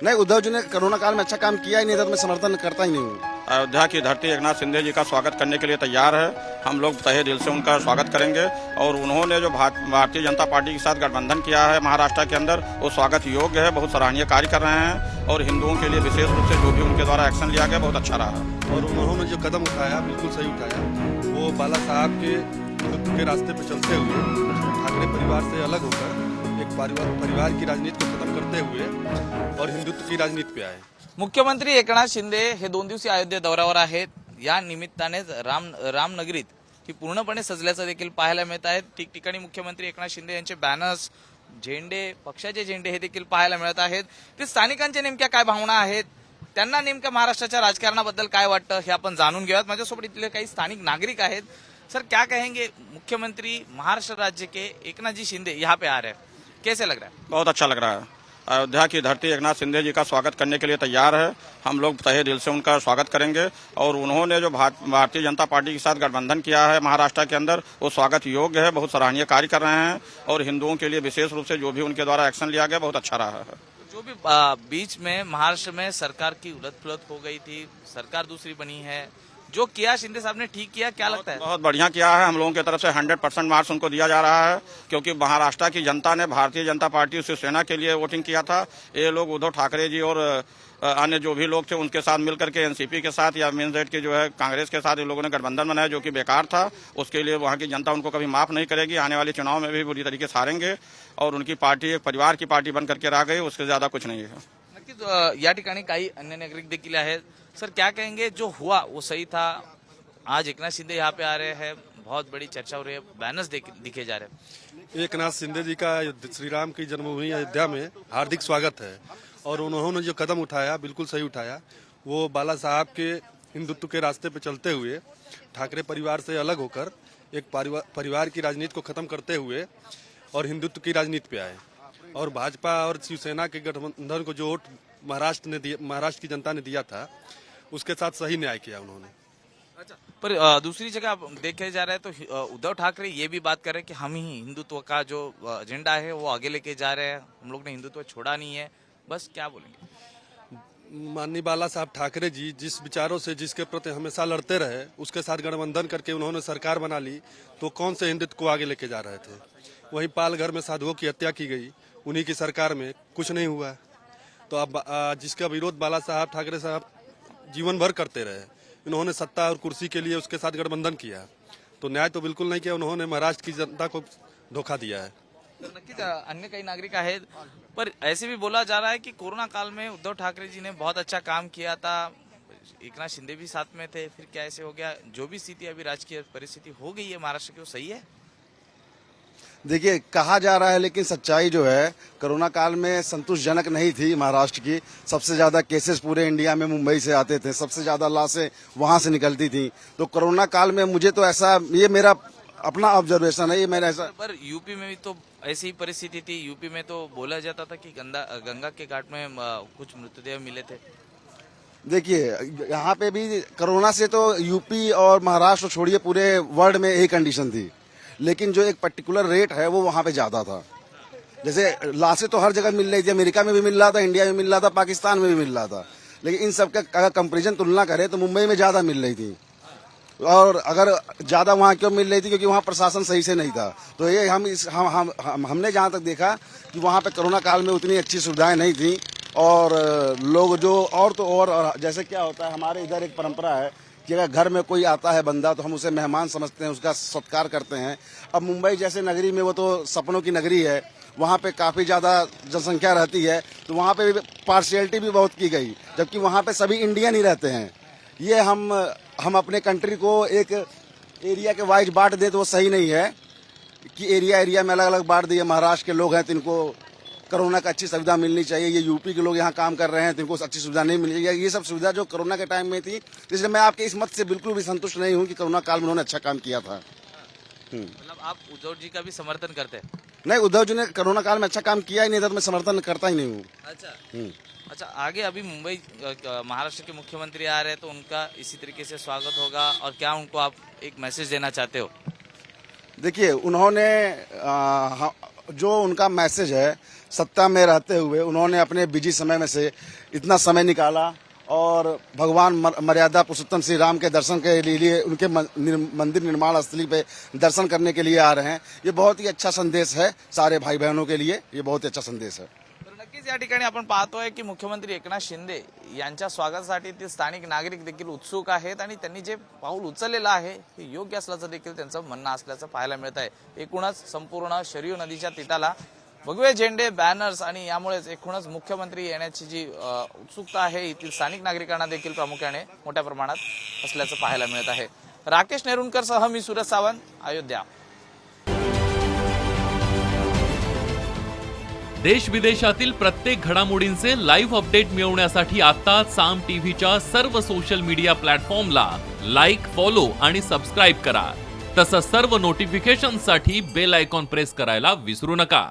नहीं, उद्धव जी ने कोरोना काल में अच्छा काम किया ही नहीं था तो मैं समर्थन करता ही नहीं हूँ। अयोध्या की धरती एकनाथ शिंदे जी का स्वागत करने के लिए तैयार है। हम लोग तहे दिल से उनका स्वागत करेंगे और उन्होंने जो भारतीय जनता पार्टी के साथ गठबंधन किया है महाराष्ट्र के अंदर, वो स्वागत योग्य है। बहुत सराहनीय कार्य कर रहे हैं और हिंदुओं के लिए विशेष रूप से जो भी उनके द्वारा एक्शन लिया गया बहुत अच्छा रहा। और उन्होंने जो कदम उठाया बिल्कुल सही उठाया। वो बाला साहब के हिंदुत्व के रास्ते पर चलते हुए ठाकरे परिवार से अलग होकर एक परिवार की राजनीति को खत्म करते हुए और हिंदुत्व की राजनीति पे आए। मुख्यमंत्री एकनाथ शिंदे हे 2 दिवसीय अयोध्या दौऱ्यावर आहेत। या निमित्ताने रामनगरीत ही पूर्णपणे सजल्याचं देखील पाहायला मिळत आहे। ठिकठिकाणी मुख्यमंत्री एकनाथ शिंदे यांचे बॅनर्स, झेंडे, पक्षाचे झेंडे हे देखील पाहायला मिळत आहेत। ते स्थानिकांच्या नेमक्या काय भावना आहेत, त्यांना नेमक्या महाराष्ट्राच्या राजकारणाबद्दल काय वाटतं हे आपण जाणून घेऊयात। माझ्यासोबत इथले काही स्थानिक नागरिक आहेत। सर, क्या कहेंगे, मुख्यमंत्री महाराष्ट्र राज्य के एकनाथ जी शिंदे यहाँ पे आ रहे हैं, कैसे लग रहा है? बहुत अच्छा लग रहा है। अयोध्या की धरती एकनाथ शिंदे जी का स्वागत करने के लिए तैयार है। हम लोग तहे दिल से उनका स्वागत करेंगे और उन्होंने जो भारतीय जनता पार्टी के साथ गठबंधन किया है महाराष्ट्र के अंदर, वो स्वागत योग्य है। बहुत सराहनीय कार्य कर रहे हैं और हिंदुओं के लिए विशेष रूप से जो भी उनके द्वारा एक्शन लिया गया बहुत अच्छा रहा है। जो भी बीच में महाराष्ट्र में सरकार की उलट-पुलट हो गई थी, सरकार दूसरी बनी है, जो किया शिंदे साहब ने ठीक किया, क्या लगता है? बहुत बढ़िया किया है। हम लोगों की तरफ से 100% मार्क्स उनको दिया जा रहा है क्योंकि महाराष्ट्र की जनता ने भारतीय जनता पार्टी शिवसेना के लिए वोटिंग किया था। ये लोग उद्धव ठाकरे जी और अन्य जो भी लोग थे उनके साथ मिलकर के एनसीपी के साथ या मेन जेड के जो है कांग्रेस के साथ इन लोगों ने गठबंधन बनाया जो कि बेकार था। उसके लिए वहाँ की जनता उनको कभी माफ नहीं करेगी। आने वाले चुनाव में भी बुरी तरीके से हारेंगे और उनकी पार्टी एक परिवार की पार्टी बन करके रह गई, उससे ज्यादा कुछ नहीं है। नक्कीच या ठिकाणी काही अन्य नागरिक देखील आहेत। सर, क्या कहेंगे, जो हुआ वो सही था? आज एकनाथ शिंदे यहाँ पे आ रहे हैं, बहुत बड़ी चर्चा हो रही है, बैनर्स दिखे जा रहे हैं। एकनाथ शिंदे जी का श्री राम की जन्मभूमि अयोध्या में हार्दिक स्वागत है और उन्होंने जो कदम उठाया बिल्कुल सही उठाया। वो बाला साहब के हिंदुत्व के रास्ते पर चलते हुए ठाकरे परिवार से अलग होकर एक परिवार की राजनीति को खत्म करते हुए और हिंदुत्व की राजनीति पे आए। और भाजपा और शिवसेना के गठबंधन को जो वोट महाराष्ट्र की जनता ने दिया था उसके साथ सही न्याय किया उन्होंने। अच्छा, पर दूसरी जगह आप देखे जा रहे हैं तो उद्धव ठाकरे ये भी बात कर रहे हैं कि हम ही हिंदुत्व का जो एजेंडा है वो आगे लेके जा रहे हैं, हम लोग ने हिंदुत्व छोड़ा नहीं है। बस क्या बोलेंगे? माननीय बाला साहब ठाकरे जी जिस विचारों से जिसके प्रति हमेशा लड़ते रहे, उसके साथ गठबंधन करके उन्होंने सरकार बना ली, तो कौन से हिंदुत्व को आगे लेके जा रहे थे? वहीं पालघर में साधुओं की हत्या की गई, उन्हीं की सरकार में कुछ नहीं हुआ। तो अब जिसका विरोध बाला साहब ठाकरे साहब जीवन भर करते रहे, इन्होंने सत्ता और कुर्सी के लिए उसके साथ गठबंधन किया, तो न्याय तो बिल्कुल नहीं किया। उन्होंने महाराष्ट्र की जनता को धोखा दिया है। तर नक्कीच अन्य काही नागरिक आहेत, पर ऐसे भी बोला जा रहा है कि कोरोना काल में उद्धव ठाकरे जी ने बहुत अच्छा काम किया था, एकनाथ शिंदे भी साथ में थे, फिर क्या ऐसे हो गया? जो भी स्थिति अभी राजकीय परिस्थिति हो गई है महाराष्ट्र की, वो सही है? देखिए, कहा जा रहा है लेकिन सच्चाई जो है कोरोना काल में संतोषजनक नहीं थी महाराष्ट्र की। सबसे ज्यादा केसेस पूरे इंडिया में मुंबई से आते थे, सबसे ज्यादा लाशें वहां से निकलती थी। तो कोरोना काल में मुझे तो ऐसा, ये मेरा अपना ऑब्जर्वेशन है, ये मेरा ऐसा। पर यूपी में भी तो ऐसी ही परिस्थिति थी। यूपी में तो बोला जाता था कि गंगा के घाट में कुछ मृतदेह मिले थे। देखिए, यहाँ पे भी कोरोना से तो यूपी और महाराष्ट्र छोड़िए पूरे वर्ल्ड में यही कंडीशन थी, लेकिन जो एक पर्टिकुलर रेट है वो वहां पे ज्यादा था। जैसे लाशें तो हर जगह मिल रही थी, अमेरिका में भी मिल रहा था, इंडिया में मिल रहा था, पाकिस्तान में भी मिल रहा था, लेकिन इन सब का अगर कंपेरिजन तुलना करें तो मुंबई में ज्यादा मिल रही थी। और अगर ज्यादा वहां क्यों मिल रही थी? क्योंकि वहां प्रशासन सही से नहीं था। तो ये हमने जहां तक देखा कि वहां पे कोरोना काल में उतनी अच्छी सुविधाएं नहीं थी और लोग जो और जैसे क्या होता है, हमारे इधर एक परंपरा है कि अगर घर में कोई आता है बंदा तो हम उसे मेहमान समझते हैं, उसका सत्कार करते हैं। अब मुंबई जैसे नगरी में, वो तो सपनों की नगरी है, वहाँ पे काफी ज्यादा जनसंख्या रहती है, तो वहाँ पे पार्शियलिटी भी बहुत की गई, जबकि वहाँ पे सभी इंडियन ही रहते हैं। ये हम अपने कंट्री को एक एरिया के वाइज बांट दे तो वो सही नहीं है कि एरिया में अलग अलग बांट दिए। महाराष्ट्र के लोग हैं तो इनको कोरोना का अच्छी सुविधा मिलनी चाहिए, ये यूपी के लोग यहाँ काम कर रहे हैं तो इनको अच्छी सुविधा नहीं मिली है। ये सब सुविधा जो कोरोना के टाइम में थी, इसलिए मैं आपके इस मत से बिल्कुल भी संतुष्ट नहीं हूँ कि कोरोना काल में उन्होंने अच्छा काम किया था। मतलब आप उद्धव जी का भी समर्थन करते हैं? नहीं, उद्धव जी ने कोरोना काल में अच्छा काम किया ही नहीं था तो मैं समर्थन करता ही नहीं हूँ। अच्छा, आगे अभी मुंबई महाराष्ट्र के मुख्यमंत्री आ रहे हैं तो उनका इसी तरीके से स्वागत होगा, और क्या उनको आप एक मैसेज देना चाहते हो? देखिए, उन्होंने जो उनका मैसेज है, सत्ता में रहते हुए उन्होंने अपने बिजी समय में से इतना समय निकाला और भगवान मर्यादा पुरुषोत्तम श्री राम के दर्शन के लिए उनके मंदिर निर्माण स्थली पे दर्शन करने के लिए आ रहे हैं। ये बहुत ही अच्छा संदेश है सारे भाई बहनों के लिए, ये बहुत ही अच्छा संदेश है। तर नक्कीच या ठिकाणी आपण पाहतोय की मुख्यमंत्री एकनाथ शिंदे यांच्या स्वागतासाठी ते स्थानिक नागरिक देखील उत्सुक आहेत आणि त्यांनी जे पाऊल उचललेलं आहे हे योग्य असल्याचं देखील त्यांचं म्हणणं असल्याचं पाहायला मिळत आहे। एकूणच संपूर्ण शरयू नदीच्या तिठाला भगवे झेंडे, बॅनर्स आणि यामुळेच एकूणच मुख्यमंत्री येण्याची जी उत्सुकता आहे येथील स्थानिक नागरिकांना देखील प्रामुख्याने मोठ्या प्रमाणात असल्याचं पाहायला मिळत आहे। राकेश नेरुणकर सह मी सूरज सावंत, अयोध्या। देश विदेशातील प्रत्येक घडामोडींचे लाईव्ह अपडेट मिळवण्यासाठी आता साम टीव्हीच्या सर्व सोशल मीडिया प्लॅटफॉर्मला लाईक, फॉलो आणि सबस्क्राईब करा। तसंच सर्व नोटिफिकेशनसाठी बेल आयकॉन प्रेस करायला विसरू नका।